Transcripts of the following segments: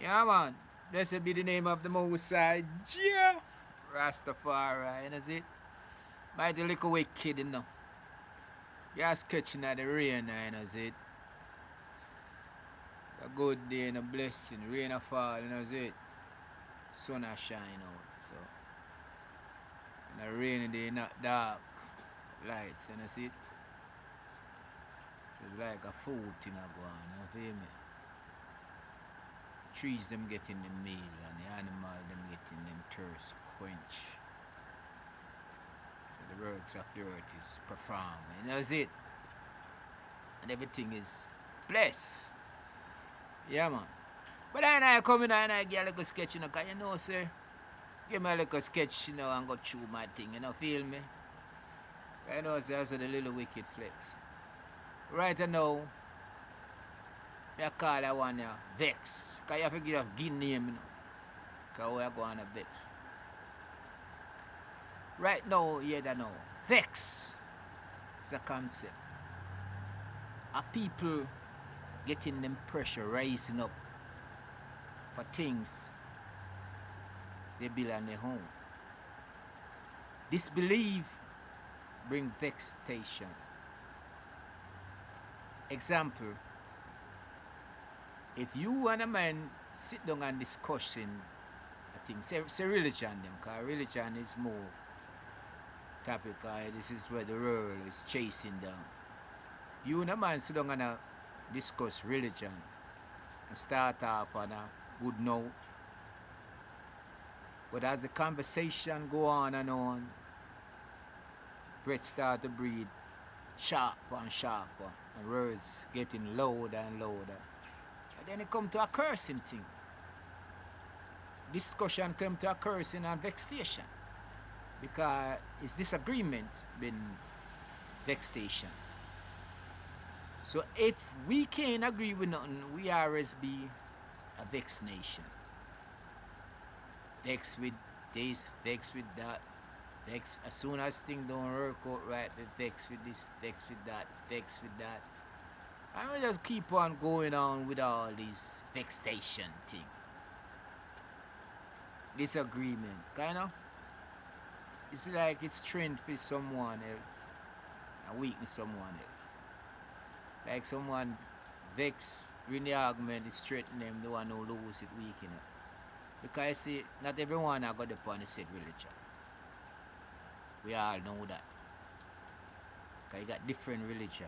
Yeah, man. Blessed be the name of the Most High. Yeah. Rastafari, you know it? Mighty little wicked, you know. You're sketching at the rain, you know it? A good day and a blessing. Rain a fall, you know it? Sun a shine out, so. And a rainy day, not dark. Lights, you know it? So it's like a food thing a go on, you feel me? Trees them getting the meal and the animal them getting them thirst quench. So the works of the earth is performed. And that's it. And everything is blessed. Yeah, man. But I come in and I get a little sketch, you know, because you know, sir, give me a little sketch, you know, and go through my thing, you know, feel me? I know, sir, that's the little wicked flex. Right now, I call that one Vex. Because you have to give a good name, you know. Because we are going to Vex. Right now, you don't know. Vex is a concept. Are people getting them pressure rising up for things they build on their home. Disbelief bring vexation. Example, if you and a man sit down and discussing a thing, say religion them, because religion is more topic, this is where the world is chasing down. You and a man sit down and discuss religion and start off on a good note. But as the conversation go on and on, breath start to breathe sharper and sharper, and words getting louder and louder. And then it come to a cursing thing. Discussion come to a cursing and vexation. Because it's disagreements been vexation. So if we can't agree with nothing, we always be a vex nation. Vex with this, vex with that, vex as soon as things don't work out right, we vex with this, vex with that, vex with that. And we just keep on going on with all this vexation thing. Disagreement, kind of. It's like it's strength for someone else and weakness someone else. Like someone vex win the argument, it's straighten them, the one who lose it weaken it. Because you see, not everyone are got upon the said religion. We all know that. Because you got different religion.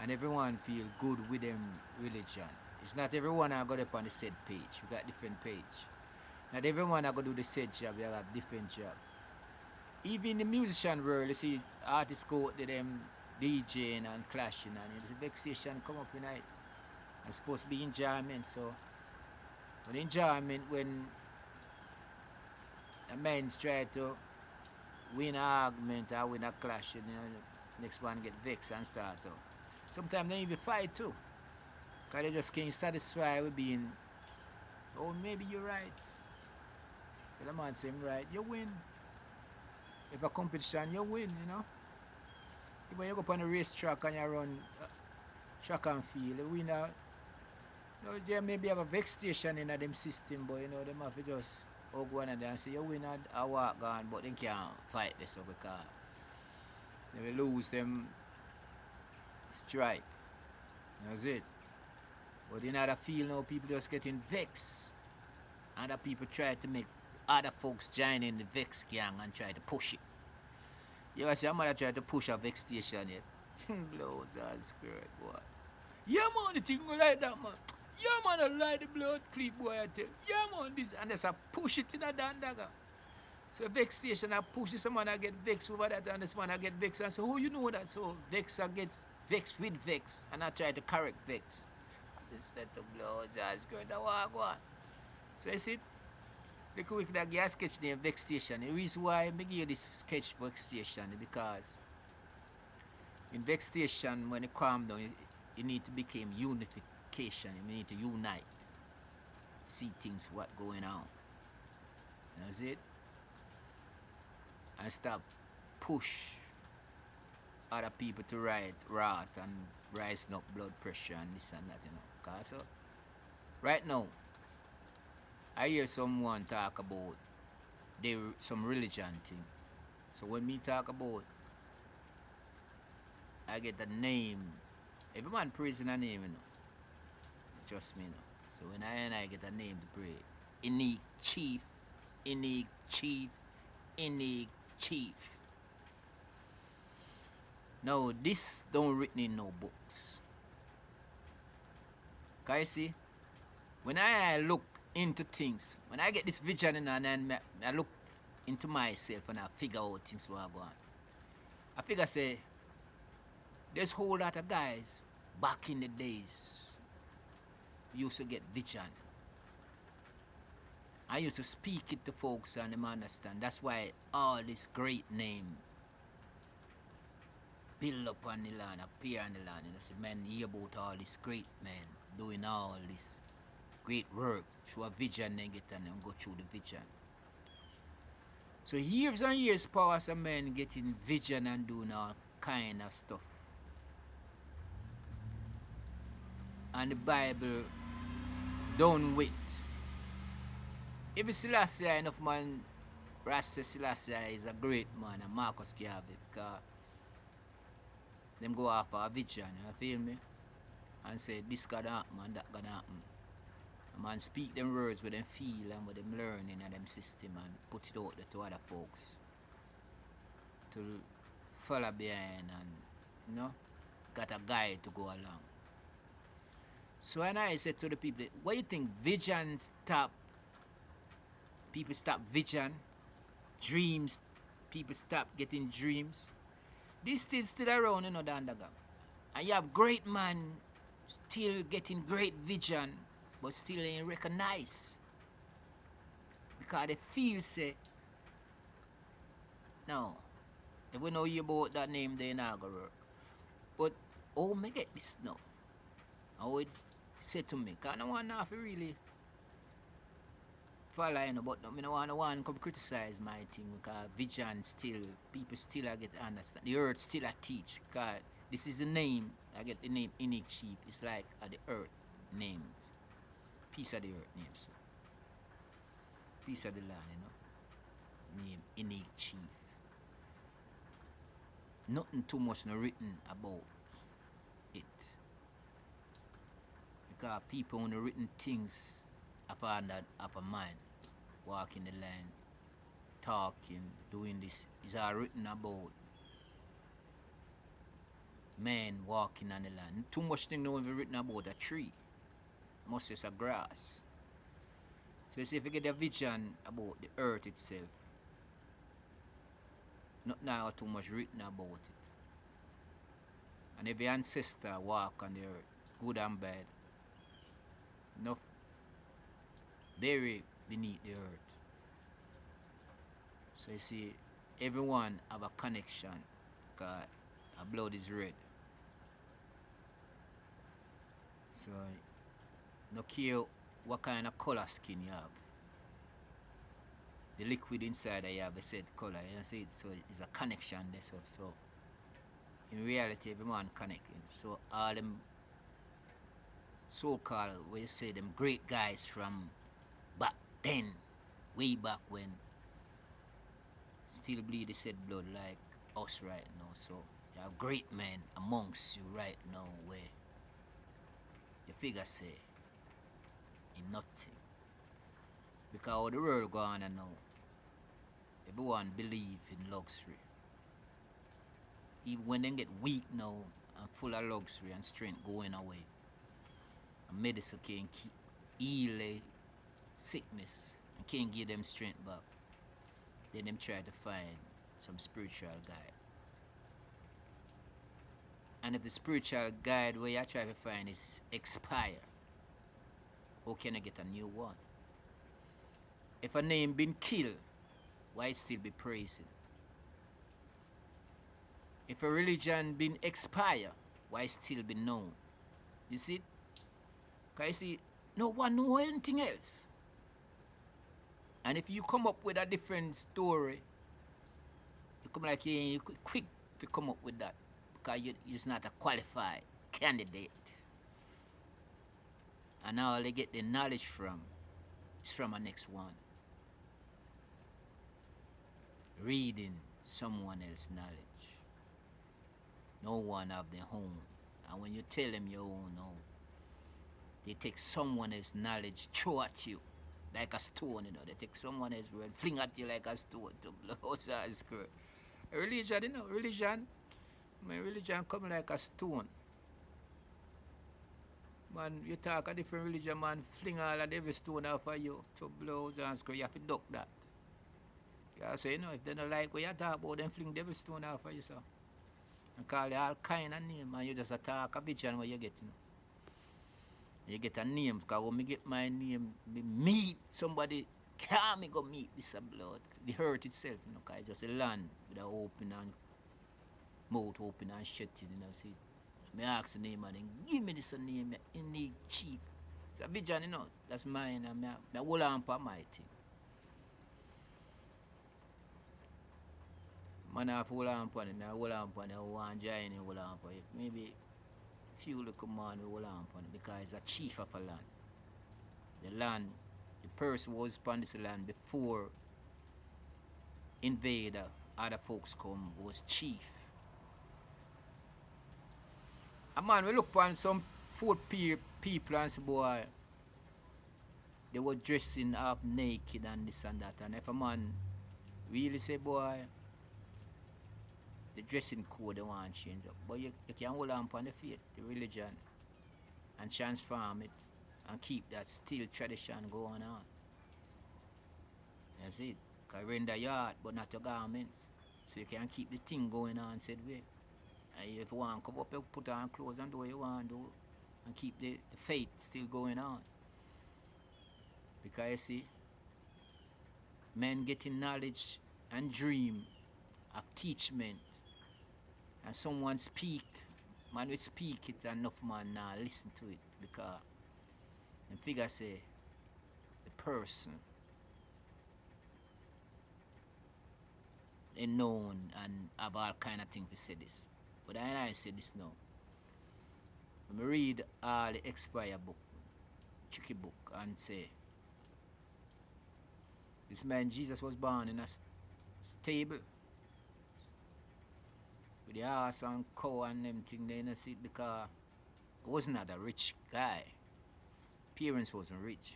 And everyone feel good with them religion. It's not everyone are got upon the said page. We got different page. Not everyone are going to do the said job, they have different job. Even in the musician world, you see artists go to them DJing and clashing, and there's a vexation come up in it. It's supposed to be enjoyment, so but enjoyment when a man's try to win an argument or win a clash, you know, next one get vexed and start up. Sometimes they even fight too. Because they just can't satisfy with being, oh, maybe you're right. Tell the man say, I'm right, you win. If a competition, you win, you know. When you go up on a racetrack and you run track and field, the winner, you know, they maybe have a vexation in them system, but you know, they have to just go on and there and say, you win a walk on, but they can't fight this up because they will lose them strike. That's it. But in other field now, people just getting vexed. Other people try to make other folks join in the vex gang and try to push it. You ever see a mother try to push a vex station yet? Blows and skirt, boy. Yeah, man, the thing go like that, man. Yeah, man, I like the blood clip, boy, I tell. Yeah, man, this, and there's a push it in a dagger. So vex station, I push it, someone I get vexed over that, and this one I get vexed. And say, oh, you know that? So vex, I get vexed with vex, and I try to correct vex. This set of blows and skirt, I walk on. So you see, the quick that you sketch name Vex Station. The reason why I give you this sketch Vex Station is because in Vex Station, when you calm down, you need to become unification. You need to unite, see things what going on. That's it. And stop push other people to ride wrath and rising up blood pressure and this and that, you know. Cause so Right now, I hear someone talk about some religion thing. So when me talk about, I get the name. Every man praising a name, you know. Trust me, you know. So when I get a name to pray, Unique Chief, Unique Chief, Unique Chief. Now this don't written in no books. Can you see? When I look into things, when I get this vision and then I look into myself and I figure out things what are going on. I figure say there's a whole lot of guys back in the days used to get vision. I used to speak it to folks and them understand. That's why all this great name build up on the land, appear on the land. And I say, man, hear about all this great men doing all this great work. Through a vision they get and them go through the vision. So years and years power some men getting vision and doing all kind of stuff. And the Bible done with. If Selassie enough man, Rasta Selassie is a great man and Marcus Garvey because them go off a vision, you feel me? And say this gonna happen and that gonna happen. A man speak them words with them feel and with them learning and them system and put it out there to other folks. To follow behind and, you know, got a guide to go along. So when I said to the people, what do you think vision stop? People stop vision, dreams, people stop getting dreams. This is still around, you know, the underground. And you have great man still getting great vision, but still ain't recognized. Because they feel say, no, if we know you about that name, they not gonna work. But oh me get this now. I would say to me, cause I don't want to really follow, you know, but I don't want no one come criticize my thing because vision still, people still I get understand. The earth still I teach. Cause this is the name, I get the name Unique Chief. It's like the earth names. Piece of the earth names. So. Piece of the land, you know. Name Unique Chief. Nothing too much no written about it. Because people on the written things upon that upper mind, walking the land, talking, doing this, is all written about men walking on the land. Too much thing don't even written about a tree. Most just a grass. So you see if you get a vision about the earth itself, not now too much written about it. And every ancestor walk on the earth, good and bad, enough buried beneath the earth. So you see, everyone have a connection because our blood is red. So no care what kind of color skin you have. The liquid inside that you have a said color, you see it, so it's a connection there. So in reality every man connecting. So all them so-called, where you say them great guys from back then, way back when, still bleed the said blood like us right now. So you have great men amongst you right now where you figure say in nothing. Because how the world go on and now, everyone believe in luxury. Even when they get weak now and full of luxury and strength going away, and medicine can heal a sickness and can't give them strength back, then them try to find some spiritual guide. And if the spiritual guide where you try to find is expire, how can I get a new one? If a name been killed, why it still be praising? If a religion been expire, why it still be known? You see? Because you see, no one know anything else. And if you come up with a different story, you come like you quick to come up with that. Because you're not a qualified candidate. And all they get the knowledge from is from a next one. Reading someone else's knowledge. No one have their own. And when you tell them your own, no, they take someone else's knowledge, throw at you like a stone, you know. They take someone else's word, fling at you like a stone to blow outside the skirt. Religion, you know, religion come like a stone. Man, you talk a different religion, man, fling all of every stone off of you to blow and skirt. You have to duck that. Because, you know, if they don't like what you talk about, then fling devil stone off of you, so. And call you all kind of name, and you just talk a vision what you get, you know. You get a name, because when me get my name, me meet somebody, can't me go meet this blood. The hurt itself, you know, because it's just a land with a open and mouth open and shut it, you know, see. Me ask the name and then give me this name, in need chief. It's a vision, you know, that's mine, and I hold on for my thing. Man, I have to hold on for it, I hold on for it, I want to join it, hold on for it. Maybe few little man will hold on for it because it's a chief of a land. The land, the person was upon this land before invader, other folks come, was chief. A man, we look upon some food people and say, boy, they were dressing half naked and this and that. And if a man really say, boy, the dressing code they want to change up. But you can hold on upon the faith, the religion, and transform it and keep that still tradition going on. That's it. Because render your heart, but not your garments. So you can keep the thing going on said way. And if you want to come up, you put on clothes and do what you want to do. And keep the faith still going on. Because you see, men getting knowledge and dream of teachment. And someone speak, man will speak it and enough man now listen to it because the figure say the person is known and have all kind of things to say this. But I say this now. When I read all the expire book, tricky book, and say this man Jesus was born in a stable. With the horse and cow and them thing, they didn't see it because he was not a rich guy. Parents wasn't rich.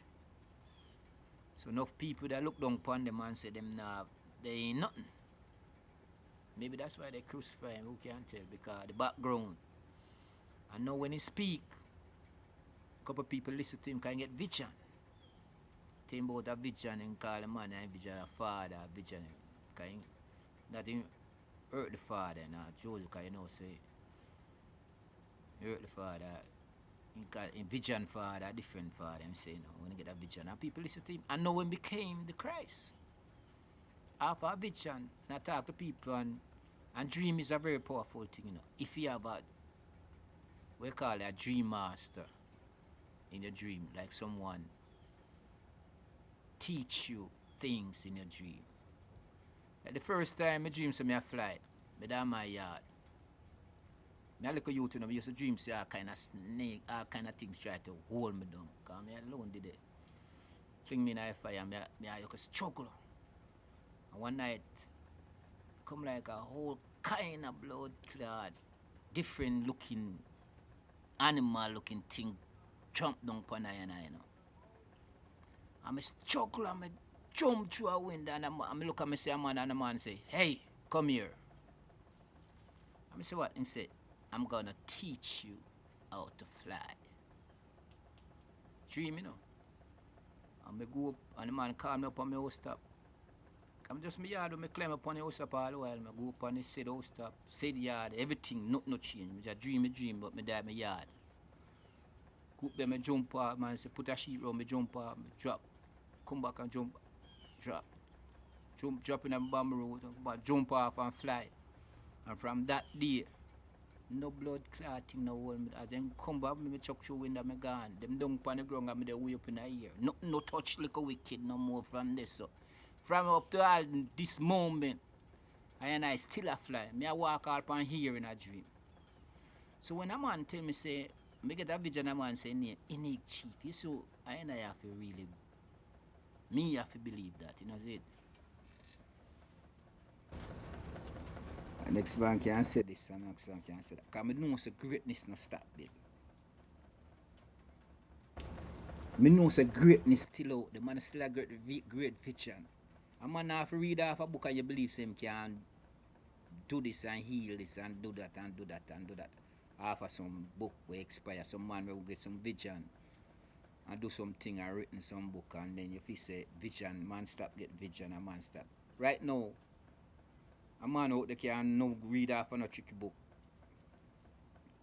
So enough people that look down upon them and say them nah, they ain't nothing. Maybe that's why they crucify him, who can't tell, because the background. And now when he speak, a couple people listen to him can get vision. Tell him about a vision and call the man a vision, a father, a vision. That him hurt the father now, Joseph, because you know, say, hurt the father, in vision father, a different father, I'm saying, no, when you get a vision, and people listen to him, and now him became the Christ. After a vision, and I talk to people, and dream is a very powerful thing, you know. If you have a, we call it a dream master in your dream, like someone teach you things in your dream. Like the first time I dream say me I fly, but down my yard. Me a little youth, you know, I used to dream say all kind of snake, all kind of things try to hold me down. Because me alone did it. Fling me in the fire, me I used to struggle. And one night, come like a whole kind of blood clot, different looking, animal looking thing jump down upon I, you know. And I struggle and I jump through a window and I look at me say a man and the man say, hey, come here. And I say what? He say, I'm gonna teach you how to fly. Dream, you know. And I go up and the man call me up on my house top. I'm just my yard when I climb up on the house top all the while. I go up on the said house top, said yard, everything, nothing no change. I just dream, but I die my yard. Go up there, I jump off, man, say put a sheet round, I jump off, I drop. Come back and jump, drop. Drop in a bomb road, jump off and fly. And from that day, no blood clotting, no hold me. As them come back, me chuck through window, me gone. Them down upon the ground, and me they way up in the air. No touch like a wicked no more from this. So. From up to all this moment, I still a fly. Me I walk out on here in a dream. So when a man tell me say, me get a vision a man saying innate chief. You so I and I have to really me have to believe that, you know it. And next man can say this and next man can say that. Because I know so greatness no stop, baby. I know so greatness still out. The man still a great vision. A man have to read off a book and you believe him can do this and heal this and do that and do that and do that. After some book will expire, some man will get some vision and do something and written some book and then if he say vision, man stop get vision and man stop. Right now, a man out there can no read off on a tricky book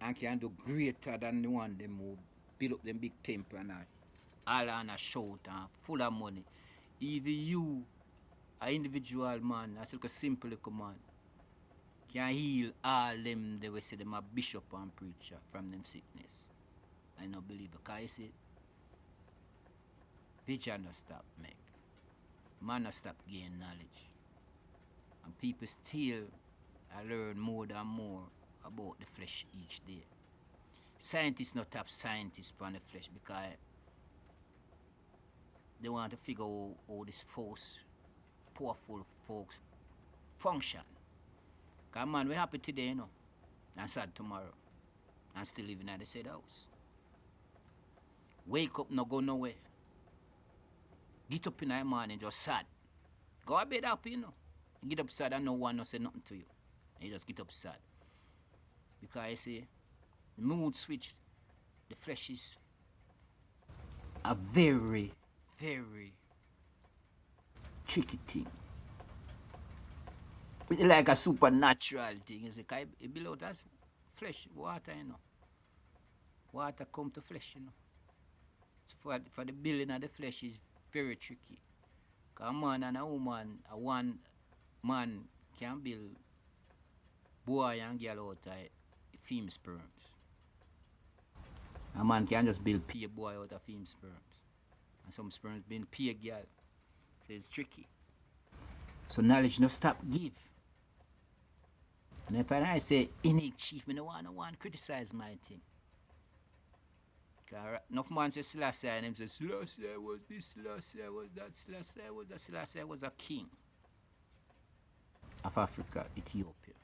and can do greater than the one them who build up them big temple and all on a shout and full of money. Either you, an individual man, as like a simple little man, can heal all them they will say them a bishop and preacher from them sickness. I don't believe it. Because you see, vision no stop make. Man no stop gain knowledge. And people still learn more and more about the flesh each day. Scientists not top scientists on the flesh because they want to figure out how this force, powerful folks function. Because man, we happy today, you know, and sad tomorrow, and still living at the said house. Wake up, no go nowhere. Get up in the morning, just sad. Go to bed happy, you know. Get up sad and no one no say nothing to you. And you just get up sad. Because you see, the mood switch, the flesh is a very, very tricky thing. It's like a supernatural thing. You see, it below that's flesh, water, you know. Water come to flesh, you know. So for the building of the flesh is very tricky. Because a man and a woman, a one man can build boy and girl out of female sperms. A man can just build pea boy out of female sperms. And some sperms being pea girl. So it's tricky. So knowledge no stop give. And if I say innate chief, I don't want to criticize my thing. Enough man say Selassie and them say Selassie was this, Selassie was that, Selassie was that. Selassie was a king of Africa, Ethiopia.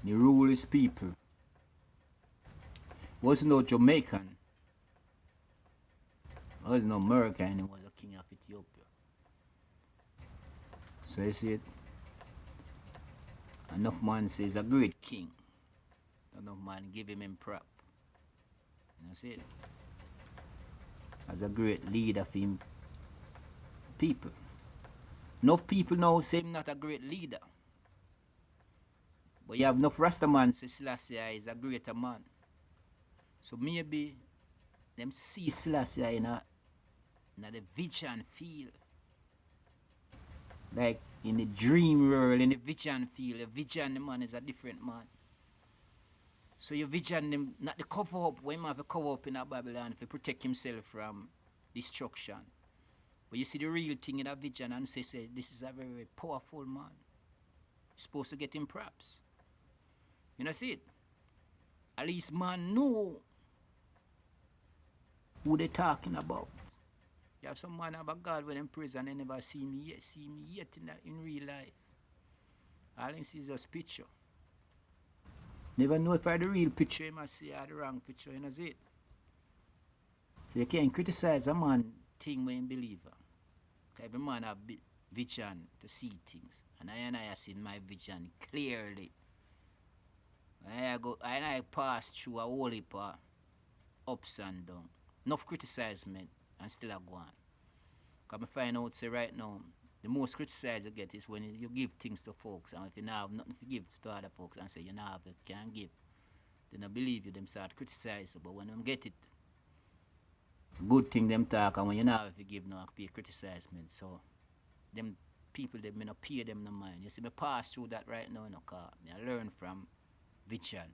He ruled his people. Was no Jamaican. Was no American, he was a king of Ethiopia. So you see it? Enough man says a great king. Enough man give him prop. You see it? As a great leader for him people. Enough people now say him not a great leader. But you have enough Rasta man say Selassie is a greater man. So maybe them see Selassie in the vision field. Like in the dream world, in the vision field, the vision the man is a different man. So your vision them not the cover up, when have to cover up in a Babylon to protect himself from destruction. But you see the real thing in that vision and say this is a very, very powerful man. You're supposed to get him props. You know see it? At least man know who they talking about. You have some man about God when in prison they never see me yet in real life. All they see is just picture. Never know if I the real picture you must see or the wrong picture, you know see it? So you can't criticize a man thing when you believe. Because every man have vision to see things. And I have seen my vision clearly. And I pass through a whole heap of ups and downs. Enough criticizement and still I go on. Because I find out say right now, the most criticized you get is when you give things to folks, and if you don't have nothing to give to other folks and say you don't have it, can't give, then I believe you, them start criticize you. But when them get it, good thing them talk, and when you don't have it, you give no pay criticizement. So them people they may not pay them no mind. You see me pass through that right now, you know, cause I learn from vision.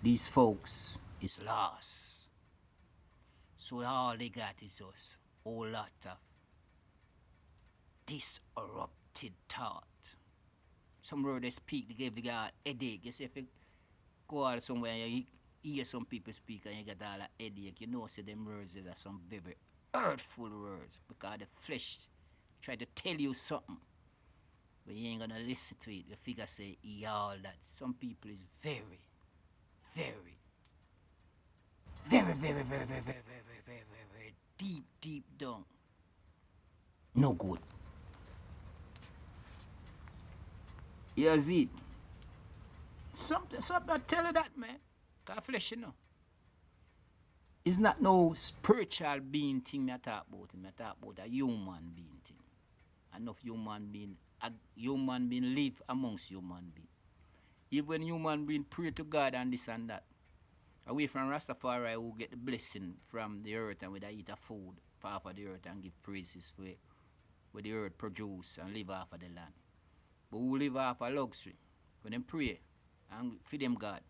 These folks is lost. So all they got is just a whole lot of disrupted thought. Some word they speak, they give the guy a headache. You see, if go out somewhere and you hear some people speak and you get all a headache, you know, say them words are some very hurtful words because the flesh try to tell you something, but you ain't gonna listen to it. You figure say, yeah, all that. Some people is very, very, very, very, very, very, very, very, very, very, very, very deep, deep down. No good. Here's it. Something I tell you that, man. Cause flesh, you know. It's not no spiritual being thing I talk about. I talk about a human being thing. Enough human being live amongst human being. Even when human being pray to God and this and that, away from Rastafari who get the blessing from the earth and with a eat a food off of the earth and give praises for it, where the earth produce and live off of the land. But who live off of luxury, when them pray and feed them God,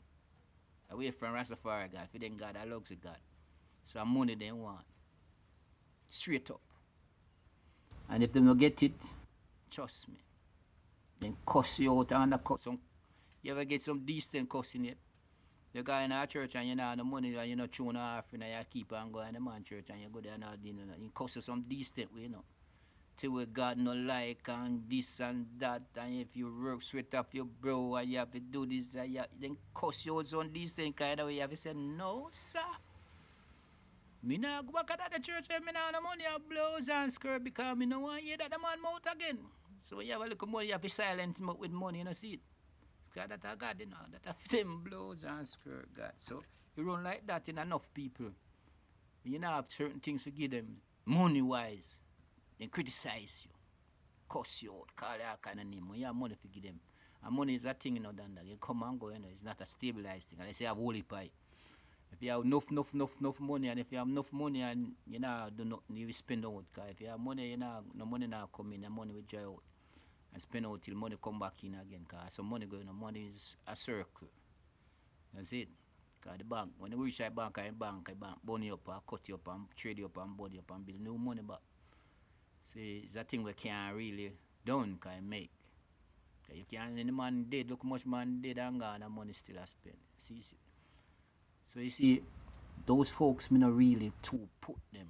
away from Rastafari God, feed them God, a luxury God. So money they want. Straight up. And if they don't get it, trust me, then cuss you out and cut some. You ever get some decent cussing yet? You go in our church and you know the money and you know tune offering and you keep on going in the man church and you go there and all dinner. You cuss you some decent way, you know. Till where God no like and this and that, and if you work sweat off your bro and you have to do this and you then cuss you out some decent kind of way. You have to say, no sir. Me nah go back at the church and me nah no money or blouse and skirt because me no want hear that the man mouth again. So when you have a little money, you have to silence him up with money, you know, see it. Because that a God, you know, that a them blouse and skirt God. So you run like that in enough people. You know have certain things to give them money wise. Then criticize you, cuss you out, call you all kind of name. When you have money to give them. And money is a thing, you know, than that. You come and go, you know, it's not a stabilized thing. Unless you have holy pie. If you have enough money, and if you have enough money and you know do nothing, you will spend out. Cause if you have money, you know, no money now come in, the money will dry out. And spend out till money come back in again. Cause some money going on, money is a circle. That's it. Cause the bank, when you reach that bank, burn you up, and cut you up, and trade you up, and body up, and build new money back. See, it's a thing we can't really done, can make. You can't, any man dead, look how much man dead and gone, and money still a spend. See. So you see, those folks, me not really too put them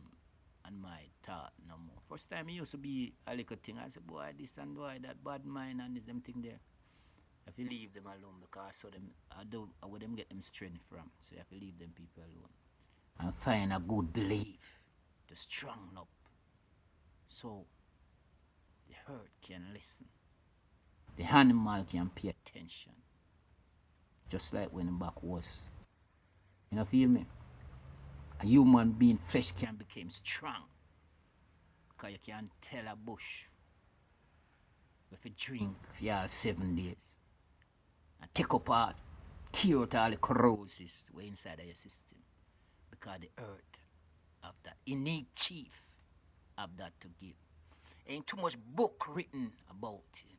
on my thought no more. First time it used to be a little thing. I said, boy, this and boy, that bad mind and this them thing there. You have to leave them alone because so them, I would them get them strength from. So you have to leave them people alone. And find a good belief to strong up. So the herd can listen. The animal can pay attention. Just like when the back was. You know, feel me? A human being flesh can become strong. Because you can tell a bush if you drink for all 7 days. And take apart, cure out all the corrosives way inside of your system. Because the earth of that innate chief have that to give. Ain't too much book written about him.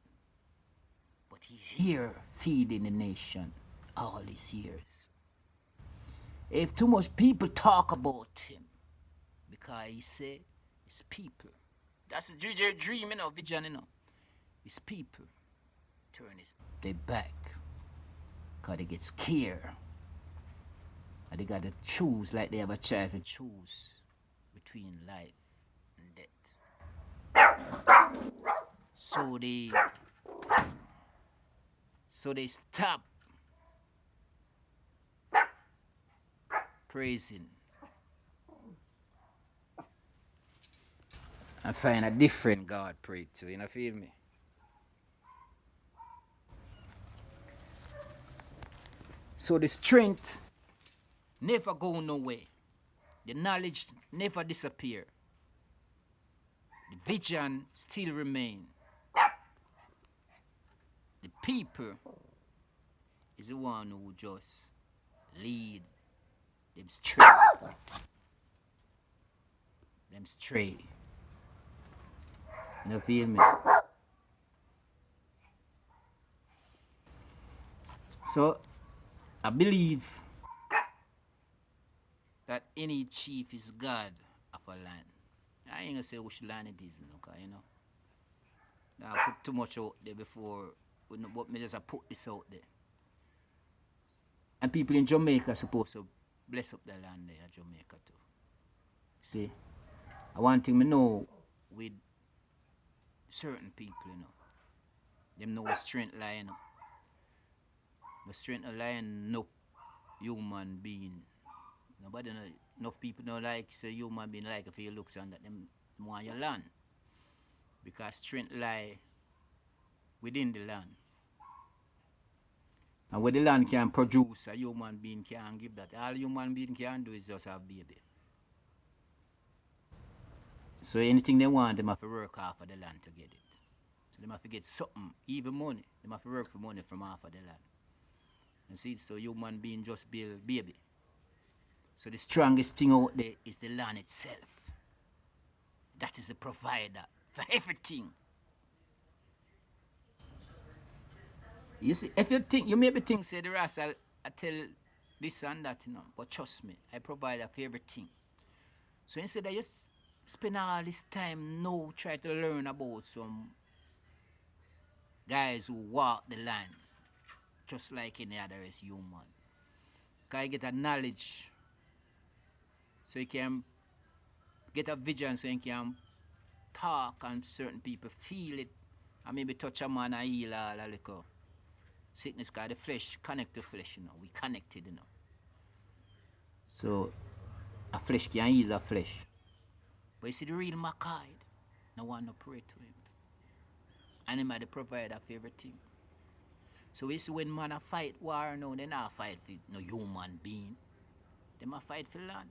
But he's here feeding the nation all these years. If too much people talk about him, because he say it's people. That's a dream, you know, vision, you know. It's people turn their back because they get scared. And they got to choose like they have a choice to choose between life and death. So they stop praising and find a different God pray to, you know, feel me? So the strength never go nowhere. The knowledge never disappear. The vision still remain. The people is the one who just lead them straight. Them straight. You know, feel me? So I believe that any chief is God of a land. I ain't gonna say which land it is, you know. Now I put too much out there before, but me just put this out there. And people in Jamaica supposed to bless up the land there, Jamaica too. See? I want thing me know with certain people, you know. Them know what strength lie, you know. The strength of lion no human being. Nobody know, enough people don't like say human being like if you looks on that them want your land. Because strength lie within the land. And what the land can produce, a human being can't give that. All human being can do is just have baby. So anything they want, they have to work half of the land to get it. So they have to get something, even money. They have to work for money from half of the land. You see, so human being just build baby. So the strongest thing out there is the land itself. That is the provider for everything. You see, if you think, you maybe think, say the rest, I tell this and that, you know, but trust me, I provide for everything. So instead of just spend all this time now try to learn about some guys who walk the land, just like any other is human. Because you get a knowledge, so you can get a vision, so you can talk and certain people feel it, and maybe touch a man and heal all a little sickness, because the flesh connect to flesh, you know. We connected, you know. So a flesh can heal a flesh. But you see the real Makai, no one no pray to him. And him are the provider of everything. So we see when man a fight war now, they not fight for no human being. They a fight for land.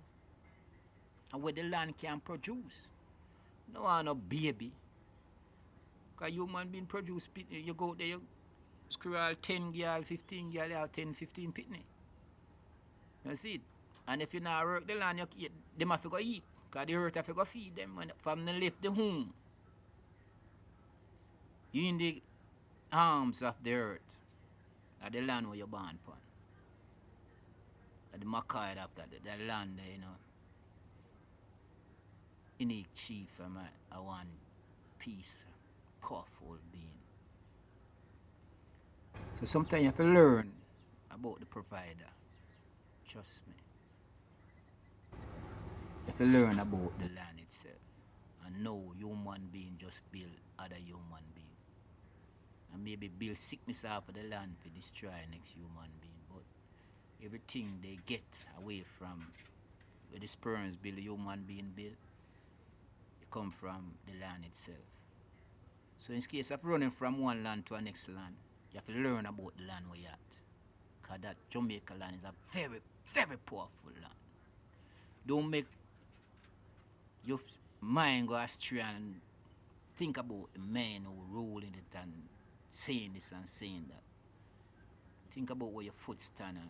And where the land can produce. No one no baby. Because human being produce pitney. You go there, you scroll 10 girl, 15 girl, you have 10, 15 pitney. You see it? And if you not work the land, them have to go eat. Because the earth have to go feed them when from they left the home. You in the arms of the earth. At the land where you're born upon. At the Makai after the land there, you know. Unique chief I want peace, powerful being. So sometimes you have to learn about the provider. Trust me. You have to learn about the land itself. And know human being just build other human being. And maybe build sickness off of the land to destroy next human being. But everything they get away from where the sperms build, the human being build, it come from the land itself. So in case of running from one land to a next land, you have to learn about the land where you're at. Because that Jamaica land is a very, very powerful land. Don't make your mind go astray and think about the men who ruling it and saying this and saying that. Think about where your foot stand on.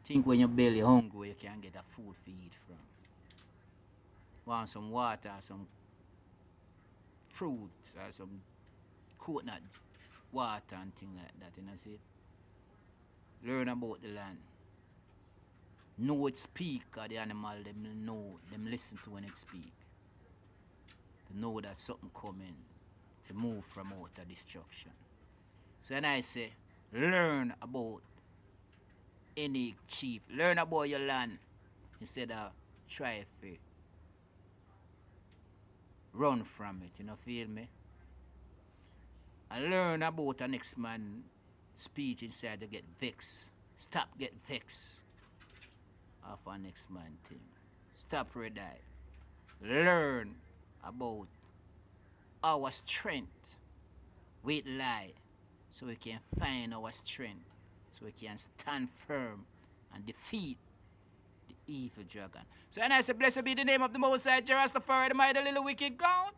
Think when your belly hungry where you can get a food to eat from. Want some water, some fruit, or some coconut water and things like that, you know, see it? Learn about the land. Know it speak, or the animal, them know, them listen to when it speak. To know that something coming, to move from out of destruction. So when I say, learn about any chief, learn about your land, instead of try to run from it, you know, feel me? And learn about the next man speech instead to get vexed. Stop get vexed off our next man thing. Stop red eye. Learn about our strength with lie, so we can find our strength, so we can stand firm and defeat the evil dragon. So and I say, blessed be the name of the Most High, Rastafari, the mighty little wicked God.